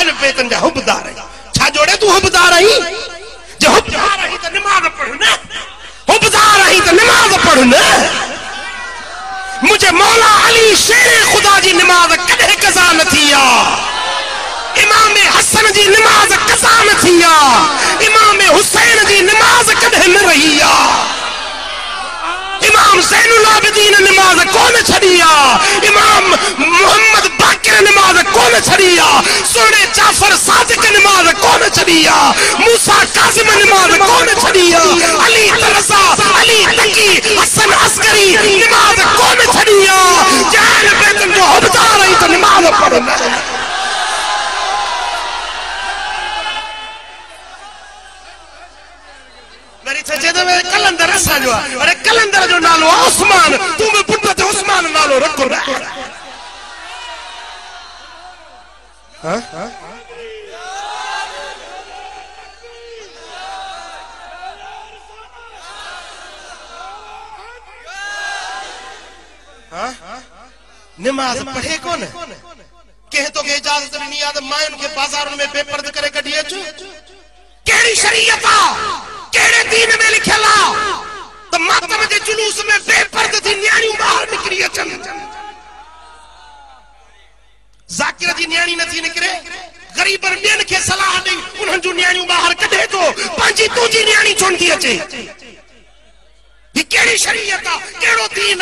अहल बैतन जा हुबदार है छा जोड़े तू हुबदार आई जो हुबदार आई तो नमाज पढ़ ना हुबदार आई तो नमाज पढ़ ना मुझे मौला अली शेर खुदा जी नमाज कदे कज़ा न थिया इमाम हसन जी नमाज कज़ा न थिया इमाम हुसैन जी नमाज कदे न रहिया इमाम ज़ैनुल आबिदीन नमाज कौन छड़िया इमाम मोहम्मद बाकिर नमाज कौन छड़िया सोने जाफर सादिक नमाज कौन छड़िया मूसा कासिम नमाज कौन छड़िया अली तरसा अली तकी हसन अस्करी नमाज कौन छड़िया जान बेतन जो हुबदा रही तो नमाज पढ़ना मेरी सजेदे में कलंदर असा जो अरे कलंदर जो नालो उस्मान तू में पुत्र ते उस्मान नालो रखो ना हां हां नमाज पढ़े कौन कहे तो के इजाजत नहीं आद मैं उनके बाजारों में बेपर्द करे कढिए छु केड़ी शरीयत केड़े दीन में लिखला तो मातम के जुलूस में बेपर्द थी न्याणी बाहर निकली अचन जाकिर जी न्याणी न थी निकरे गरीबन बेन के सलाह दी उन्हन जो न्याणी बाहर कढे तो पांजी तुजी न्याणी चुनती अचे ये केड़ी शरीयत केड़ो दीन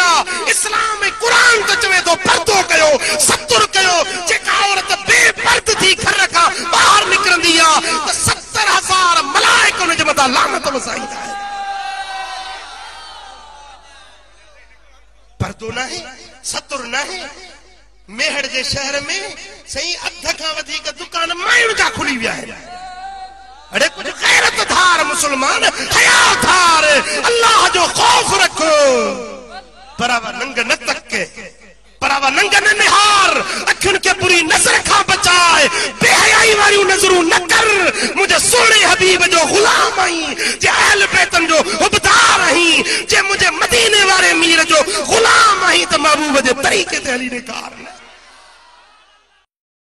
इस्लाम में कुरान तो चवे तो पर्दो कयो सत्तर कयो जेका औरत बेपर्द थी घर रखा बाहर निकरंदिया तो 70,000 मलाइकों ने जब लानत वसाई है पर्दो ना है सत्तर ना है मेहड़ जे शहर में सही अध का वधिक दुकान मायण जा खुली विया है अरे कुछ गैरत धार मुसलमान हया धार अल्लाह जो खौफ रखो परावा नंग न तके परावा नंग न निहार अखिन के बुरी नजर खा बचाए बेहयाई वाली नजरों न कर मुझे सोने हबीब जो गुलाम आई जे अहल बैतन जो हुबदार आई जे मुझे मदीने वाले मीर जो गुलाम आई तो महबूब जे तरीके ते अली ने कार